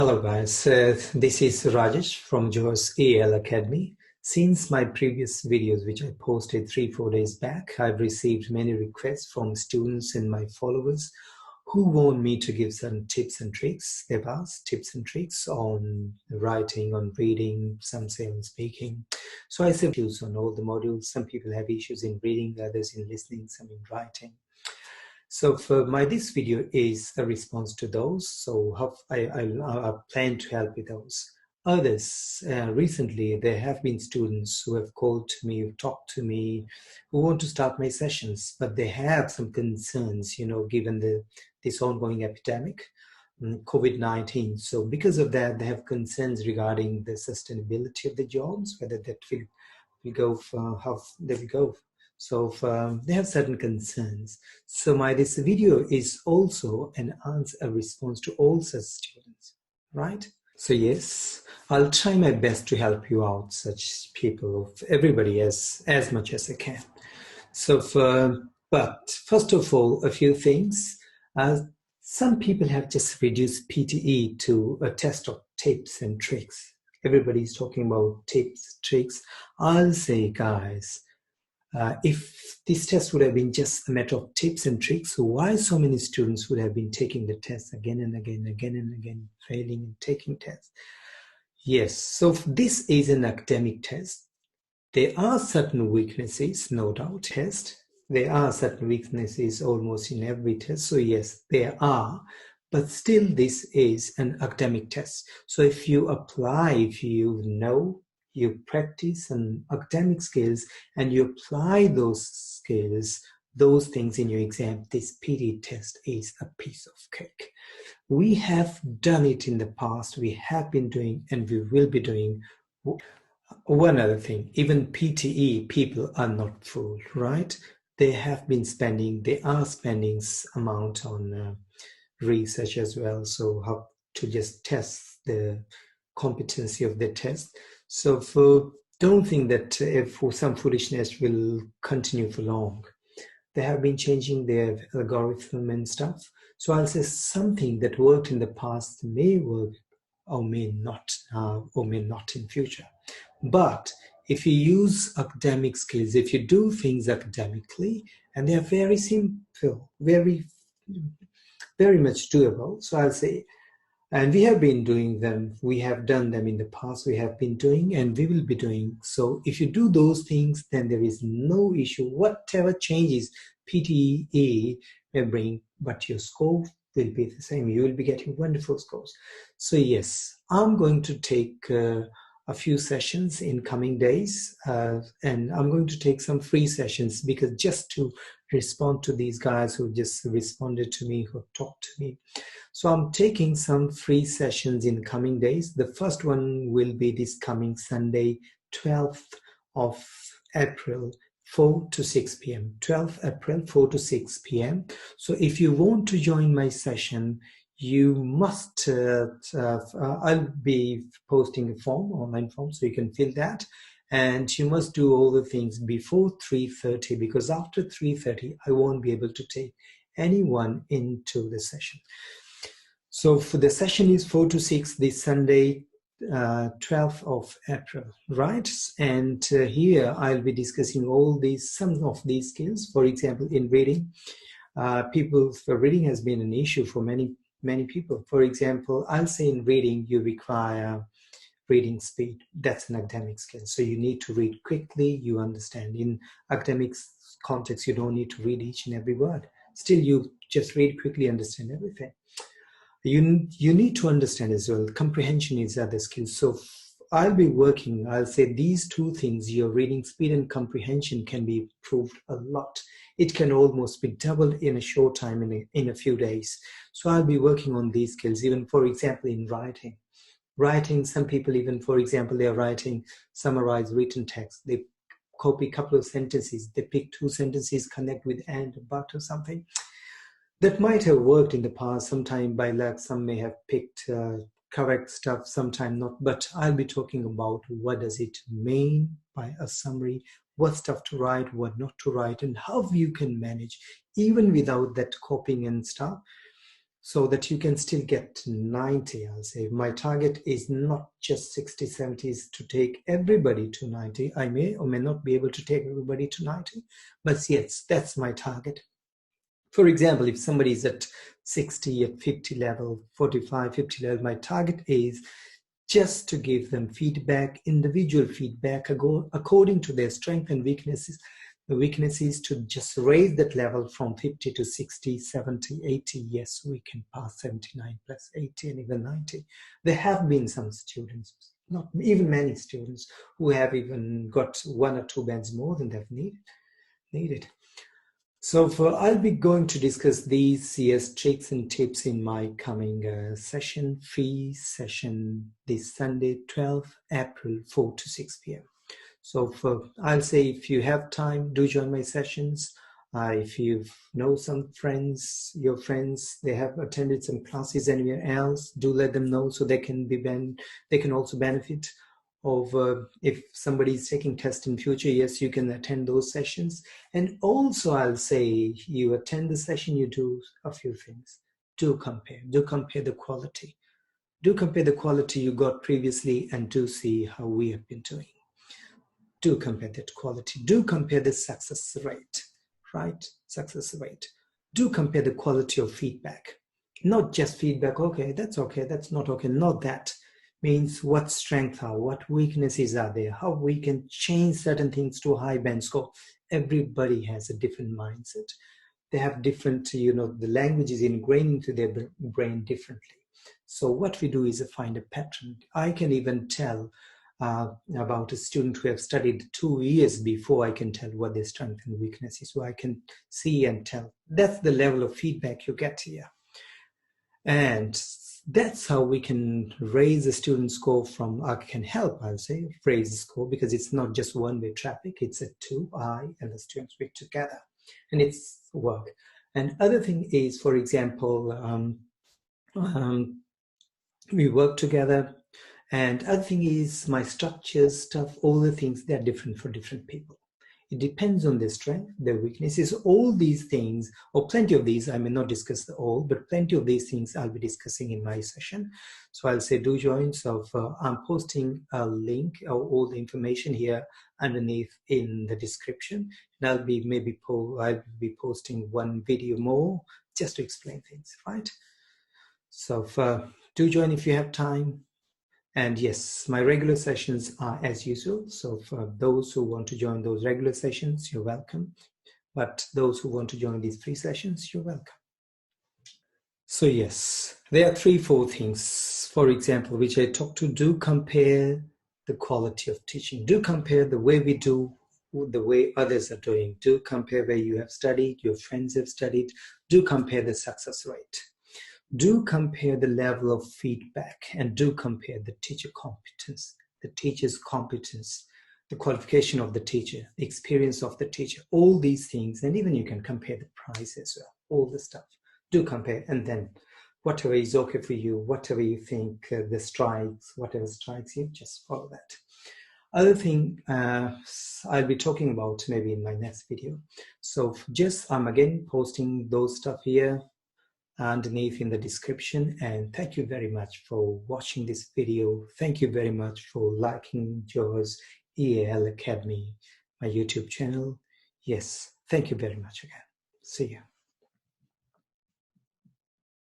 Hello guys, this is Rajesh from Johar's AL Academy. Since my previous videos which I posted 3-4 days back, I've received many requests from students and my followers who want me to give some tips and tricks. They've asked tips and tricks on writing, on reading, some say on speaking. So I said issues on all the modules. Some people have issues in reading, others in listening, some in writing. So for this video is a response to those. So I plan to help with those. Others, recently, there have been students who have called to me, who talked to me, who want to start my sessions, but they have some concerns, given this ongoing epidemic, COVID-19. So because of that, they have concerns regarding the sustainability of the jobs, whether that will go for how they will go. So they have certain concerns. So this video is also a response to all such students, right? So yes, I'll try my best to help you out, such people, everybody as much as I can. So but first of all, a few things. Some people have just reduced PTE to a test of tips and tricks. Everybody's talking about tips, tricks. I'll say, guys, if this test would have been just a matter of tips and tricks, why so many students would have been taking the test again and again, failing and taking tests? Yes, so this is an academic test. There are certain weaknesses, no doubt, There are certain weaknesses almost in every test. So yes, there are, but still this is an academic test. So if you apply, if you practice some academic skills and you apply those skills, those things in your exam, this PTE test is a piece of cake. We have done it in the past, we have been doing, and we will be doing. One other thing, even PTE people are not fooled, right? They are spending amount on research as well. So how to just test the competency of the test. So don't think that if some foolishness will continue for long. They have been changing their algorithm and stuff. So I'll say something that worked in the past may work or may not in future. But if you use academic skills, if you do things academically, and they are very simple, very much doable. So I'll say, and we have been doing them, we have done them in the past, we have been doing, and we will be doing. So if you do those things, then there is no issue. Whatever changes PTE may bring, but your score will be the same. You will be getting wonderful scores. So yes, I'm going to take a few sessions in coming days, and I'm going to take some free sessions, because just to respond to these guys who just responded to me, who talked to me. So I'm taking some free sessions in coming days. The first one will be this coming Sunday, 12th of April, 4 to 6 p.m. 12th April, 4 to 6 p.m. So if you want to join my session, you must, I'll be posting a form, online form, so you can fill that. And you must do all the things before 3:30, because after 3:30, I won't be able to take anyone into the session. So for the session is 4 to 6 this Sunday, 12th of April, right? And here I'll be discussing some of these skills. For example, in reading, reading has been an issue for many people. For example, I'll say in reading, you require reading speed. That's an academic skill. So you need to read quickly, you understand. In academic context, you don't need to read each and every word. Still, you just read quickly, understand everything. You need to understand as well. Comprehension is other skills. So I'll say these two things, your reading speed and comprehension, can be improved a lot. It can almost be doubled in a short time, in a few days. So I'll be working on these skills, even for example, in writing. Some people, even for example, they're writing summarized written text. They copy a couple of sentences. They pick 2 sentences, connect with and, but, or something. That might have worked in the past. Sometime by luck, some may have picked correct stuff, sometime not. But I'll be talking about what does it mean by a summary, what stuff to write, what not to write, and how you can manage, even without that copying and stuff. so that you can still get 90. I'll say my target is not just 60, 70s to take everybody to 90. I may or may not be able to take everybody to 90, but yes, that's my target. For example, if somebody is at 60, at 50 level, 45, 50 level, my target is just to give them feedback, individual feedback, according to their strengths and weaknesses. The weakness is to just raise that level from 50 to 60, 70, 80. Yes, we can pass 79 plus 80 and even 90. There have been some students, not even many students, who have even got 1 or 2 bands more than they've needed. So I'll be going to discuss these tricks and tips in my coming free session this Sunday, 12th April, 4 to 6 p.m. So I'll say, if you have time, do join my sessions. If you know some friends, your friends, they have attended some classes anywhere else, do let them know so they can also benefit of if somebody is taking tests in future. Yes, you can attend those sessions. And also I'll say, you attend the session, you do a few things. Do compare the quality. Do compare the quality you got previously and do see how we have been doing. Do compare that quality. Do compare the success rate, right? Success rate. Do compare the quality of feedback. Not just feedback, okay, that's not okay. Not that. Means what strengths are, what weaknesses are there, how we can change certain things to a high band score. Everybody has a different mindset. They have different, the language is ingrained into their brain differently. So what we do is find a pattern. I can even tell about a student who have studied 2 years before. I can tell what their strength and weakness is. So I can see and tell. That's the level of feedback you get here. And that's how we can raise the student score from, can help, I'll say, raise the score, because it's not just one-way traffic, it's a two, I and the students work together, and it's work. And other thing is, for example, we work together. And other thing is, my structures, stuff, all the things, they're different for different people. It depends on their strength, their weaknesses, all these things, or plenty of these. I may not discuss all, but plenty of these things I'll be discussing in my session. So I'll say, do join. So I'm posting a link or all the information here underneath in the description. And I'll be posting one video more just to explain things, right? So do join if you have time. And yes, my regular sessions are as usual. So for those who want to join those regular sessions, you're welcome. But those who want to join these free sessions, you're welcome. So yes, there are 3-4 things, for example, which I talk to. Do compare the quality of teaching. Do compare the way we do, the way others are doing. Do compare where you have studied, your friends have studied. Do compare the success rate. Do compare the level of feedback, and do compare the teacher competence, the teacher's competence, the qualification of the teacher, the experience of the teacher, all these things. And even you can compare the price as well, all the stuff. Do compare, and then whatever is okay for you, whatever you think, the strikes, whatever strikes you, just follow that. Other thing I'll be talking about maybe in my next video. So I'm again posting those stuff here underneath in the description. And thank you very much for watching this video. Thank you very much for liking Johar's EAL Academy, my YouTube channel. Yes, thank you very much again. See you.